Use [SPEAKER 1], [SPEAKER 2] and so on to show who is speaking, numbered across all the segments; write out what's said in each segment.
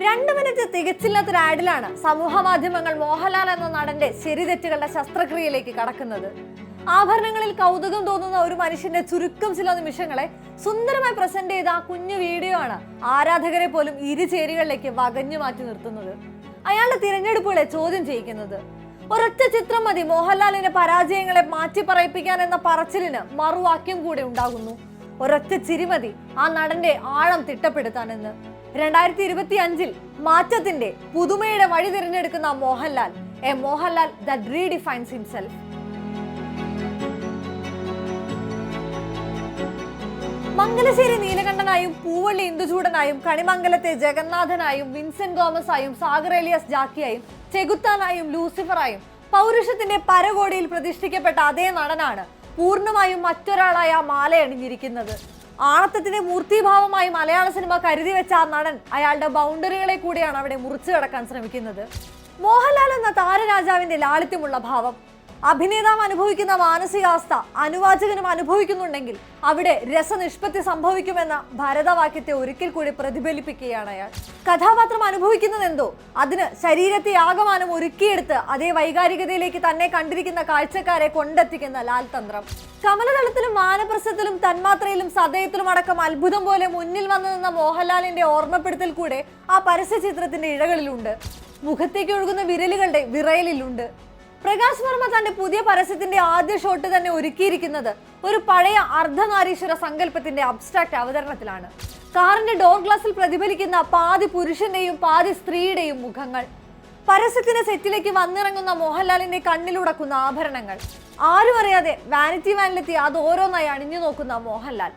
[SPEAKER 1] 2 minute തികച്ചില്ലാത്തൊരു ആഡിലാണ് സമൂഹ മാധ്യമങ്ങൾ മോഹൻലാൽ എന്ന നടന്റെ ശരിതെറ്റുകളുടെ ശസ്ത്രക്രിയയിലേക്ക് കടക്കുന്നത്. ആഭരണങ്ങളിൽ കൗതുകം തോന്നുന്ന ഒരു മനുഷ്യന്റെ ചുരുക്കം ചില നിമിഷങ്ങളെ സുന്ദരമായി പ്രസന്റ് ചെയ്ത ആ കുഞ്ഞു വീഡിയോ ആണ് ആരാധകരെ പോലും ഇരുചേരികളിലേക്ക് വകഞ്ഞു മാറ്റി നിർത്തുന്നത്. അയാളുടെ തിരഞ്ഞെടുപ്പുകളെ ചോദ്യം ചെയ്യിക്കുന്നത്. ഒരൊറ്റ ചിത്രം മതി മോഹൻലാലിന്റെ പരാജയങ്ങളെ മാറ്റി പറയിപ്പിക്കാൻ എന്ന പറച്ചിലിന് മറുവാക്യം കൂടെ ഉണ്ടാകുന്നു. ഒരൊറ്റ ചിരിമതി ആ നടന്റെ ആഴം തിട്ടപ്പെടുത്താനെന്ന്. 2025 മാറ്റത്തിന്റെ പുതുമയുടെ വഴി തിരഞ്ഞെടുക്കുന്ന Mohanlal, a Mohanlal that redefines himself. Mangalassery നീലകണ്ഠനായും പൂവള്ളി ഇന്ദുചൂടനായും കണിമംഗലത്തെ ജഗന്നാഥനായും വിൻസെന്റ് തോമസ് ആയും സാഗർ എലിയാസ് ജാക്കിയായും ചെകുത്താനായും ലൂസിഫറായും പൗരുഷത്തിന്റെ പരകോടിയിൽ പ്രതിഷ്ഠിക്കപ്പെട്ട അതേ നടനാണ് പൂർണ്ണമായും മറ്റൊരാളായ മാലയണിഞ്ഞിരിക്കുന്നത്. ആണത്തത്തിന്റെ മൂർത്തിഭാവമായി മലയാള സിനിമ കരുതി വെച്ച ആ നടൻ അയാളുടെ ബൗണ്ടറികളെ കൂടിയാണ് അവിടെ മുറിച്ചു കടക്കാൻ ശ്രമിക്കുന്നത്. മോഹൻലാൽ എന്ന താരരാജാവിന്റെ ലാളിത്യമുള്ള ഭാവം, അഭിനേതാവ് അനുഭവിക്കുന്ന മാനസികാവസ്ഥ അനുവാചകനും അനുഭവിക്കുന്നുണ്ടെങ്കിൽ അവിടെ രസനിഷ്പത്തി സംഭവിക്കുമെന്ന ഭരതവാക്യത്തെ ഒരിക്കൽ കൂടി പ്രതിഫലിപ്പിക്കുകയാണ് അയാൾ. കഥാപാത്രം അനുഭവിക്കുന്നത് എന്തോ അതിന് ശരീരത്തെ ആകമാനം ഒരുക്കിയെടുത്ത് അതേ വൈകാരികതയിലേക്ക് തന്നെ കണ്ടിരിക്കുന്ന കാഴ്ചക്കാരെ കൊണ്ടെത്തിക്കുന്ന ലാൽ തന്ത്രം. കമലതളത്തിലും വാനപ്രസ്ഥത്തിലും തന്മാത്രയിലും സദയത്തിലും അടക്കം അത്ഭുതം പോലെ മുന്നിൽ വന്നു നിന്ന മോഹൻലാലിന്റെ ഓർമ്മപ്പെടുത്തൽ കൂടെ ആ പരസ്യ ചിത്രത്തിന്റെ ഇഴകളിലുണ്ട്. മുഖത്തേക്ക് ഒഴുകുന്ന വിരലുകളുടെ വിറയലിലുണ്ട്. പ്രകാശ് വർമ്മ തന്റെ പുതിയ പരസ്യത്തിന്റെ ആദ്യ ഷോട്ട് തന്നെ ഒരുക്കിയിരിക്കുന്നത് ഒരു പഴയ അർദ്ധനാരീശ്വര സങ്കല്പത്തിന്റെ അബ്സ്ട്രാക്ട് അവതരണത്തിലാണ്. കാറിന്റെ ഡോർ ഗ്ലാസിൽ പ്രതിഫലിക്കുന്ന പാതി പുരുഷന്റെയും പാതി സ്ത്രീയുടെയും മുഖങ്ങൾ, പരസ്യത്തിന്റെ സെറ്റിലേക്ക് വന്നിറങ്ങുന്ന മോഹൻലാലിന്റെ കണ്ണിലുടക്കുന്ന ആഭരണങ്ങൾ, ആരും അറിയാതെ വാനിറ്റി വാനിലെത്തി അത് ഓരോന്നായി അണിഞ്ഞു നോക്കുന്ന മോഹൻലാൽ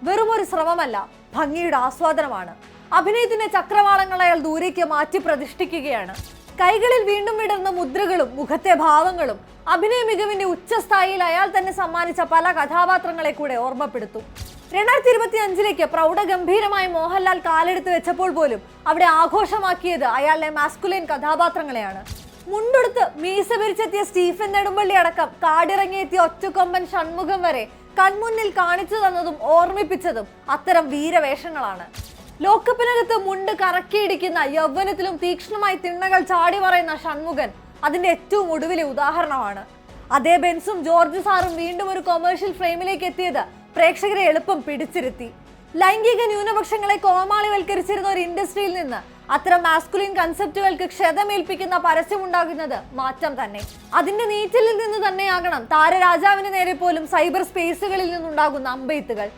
[SPEAKER 1] വെറും ഒരു ശ്രമമല്ല, ഭംഗിയുടെ ആസ്വാദനമാണ്. അഭിനയത്തിന്റെ ചക്രവാളങ്ങൾ അയാൾ ദൂരേക്ക് മാറ്റി പ്രതിഷ്ഠിക്കുകയാണ്. കൈകളിൽ വീണ്ടും വിടർന്ന മുദ്രകളും മുഖത്തെ ഭാവങ്ങളും അഭിനയ മികവിന്റെ ഉച്ചസ്ഥായിയിൽ അയാൾ തന്നെ സമ്മാനിച്ച പല കഥാപാത്രങ്ങളെ കൂടെ ഓർമ്മപ്പെടുത്തും. 2025 പ്രൗഢഗംഭീരമായ മോഹൻലാൽ കാലെടുത്ത് വെച്ചപ്പോൾ പോലും അവിടെ ആഘോഷമാക്കിയത് അയാളുടെ മാസ്കുലൈൻ കഥാപാത്രങ്ങളെയാണ്. മുണ്ടെടുത്ത് മീസ പിരിച്ചെത്തിയ സ്റ്റീഫൻ നെടുമ്പള്ളി അടക്കം കാടിറങ്ങിയെത്തിയ ഒറ്റക്കൊമ്പൻ ഷൺമുഖം വരെ കൺമുന്നിൽ കാണിച്ചു തന്നതും ഓർമ്മിപ്പിച്ചതും അത്തരം വീരവേഷങ്ങളാണ്. ലോക്കപ്പിനകത്ത് മുണ്ട് കറക്കിയിടിക്കുന്ന യൗവനത്തിലും തീക്ഷ്ണമായി തിണ്ണകൾ ചാടി പറയുന്ന ഷൺമുഖൻ അതിന്റെ ഏറ്റവും ഒടുവിലെ ഉദാഹരണമാണ്. അതേ ബെൻസും ജോർജ് സാറും വീണ്ടും ഒരു കൊമേഴ്ഷ്യൽ ഫ്രെയിമിലേക്ക് എത്തിയത് പ്രേക്ഷകരെ എളുപ്പം പിടിച്ചിരുത്തി. ലൈംഗിക ന്യൂനപക്ഷങ്ങളെ കോമാളിവൽക്കരിച്ചിരുന്ന ഒരു ഇൻഡസ്ട്രിയിൽ നിന്ന് അത്തരം മാസ്കുലിൻ കൺസെപ്റ്റുകൾക്ക് ക്ഷതമേൽപ്പിക്കുന്ന പരസ്യമുണ്ടാകുന്നത് മാറ്റം തന്നെ. അതിന്റെ നീറ്റലിൽ നിന്ന് തന്നെയാകണം താരരാജാവിന് നേരെ പോലും സൈബർ സ്പേസുകളിൽ നിന്നുണ്ടാകുന്ന അമ്പെയ്ത്തുകൾ.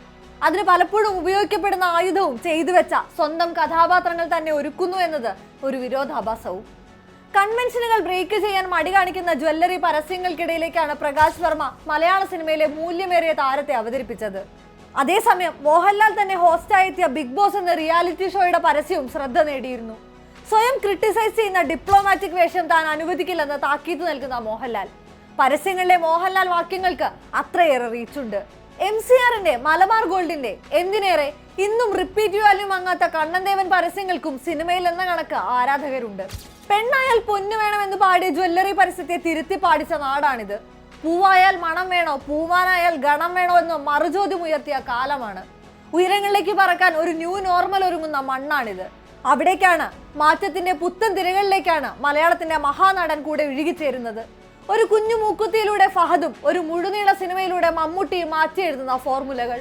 [SPEAKER 1] അതിന് പലപ്പോഴും ഉപയോഗിക്കപ്പെടുന്ന ആയുധവും ചെയ്തു വെച്ച സ്വന്തം കഥാപാത്രങ്ങൾ തന്നെ ഒരുക്കുന്നു എന്നത് ഒരു വിരോധാഭാസവും. കൺവെൻഷനുകൾ ബ്രേക്ക് ചെയ്യാൻ മടി കാണിക്കുന്ന ജ്വല്ലറി പരസ്യങ്ങൾക്കിടയിലേക്കാണ് പ്രകാശ് വർമ്മ മലയാള സിനിമയിലെ മൂല്യമേറിയ താരത്തെ അവതരിപ്പിച്ചത്. അതേസമയം മോഹൻലാൽ തന്നെ ഹോസ്റ്റായി എത്തിയ ബിഗ് ബോസ് എന്ന റിയാലിറ്റി ഷോയുടെ പരസ്യവും ശ്രദ്ധ നേടിയിരുന്നു. സ്വയം ക്രിട്ടിസൈസ് ചെയ്യുന്ന ഡിപ്ലോമാറ്റിക് വേഷം താൻ അനുവദിക്കില്ലെന്ന് താക്കീത് നൽകുന്ന മോഹൻലാൽ, പരസ്യങ്ങളിലെ മോഹൻലാൽ വാക്യങ്ങൾക്ക് അത്രയേറെ റീച്ചുണ്ട്. MCRന്റെ മലബാർ ഗോൾഡിന്റെ എന്തിനേറെ ഇന്നും റിപ്പീറ്റ് വാല്യൂ വാങ്ങാത്ത കണ്ണൻദേവൻ പരസ്യങ്ങൾക്കും സിനിമയിൽ എന്ന കണക്ക് ആരാധകരുണ്ട്. പെണ്ണായാൽ പൊന്നു വേണമെന്ന് പാടിയ ജ്വല്ലറി പരസ്യത്തെ തിരുത്തി പാടിച്ച നാടാണിത്. പൂവായാൽ മണം വേണോ, പൂവാനായാൽ ഗണം വേണോ എന്ന് മറുചോദ്യം ഉയർത്തിയ കാലമാണ്. ഉയരങ്ങളിലേക്ക് പറക്കാൻ ഒരു ന്യൂ നോർമൽ ഒരുങ്ങുന്ന മണ്ണാണിത്. അവിടേക്കാണ്, മാറ്റത്തിന്റെ പുത്തൻ തിരകളിലേക്കാണ് മലയാളത്തിന്റെ മഹാനടൻ കൂടെ ഒഴുകിച്ചേരുന്നത്. ഒരു കുഞ്ഞു മൂക്കുത്തിയിലൂടെ ഫഹദും ഒരു മുഴുനീള സിനിമയിലൂടെ മമ്മൂട്ടിയും മാറ്റി എഴുതുന്ന ഫോർമുലകൾ.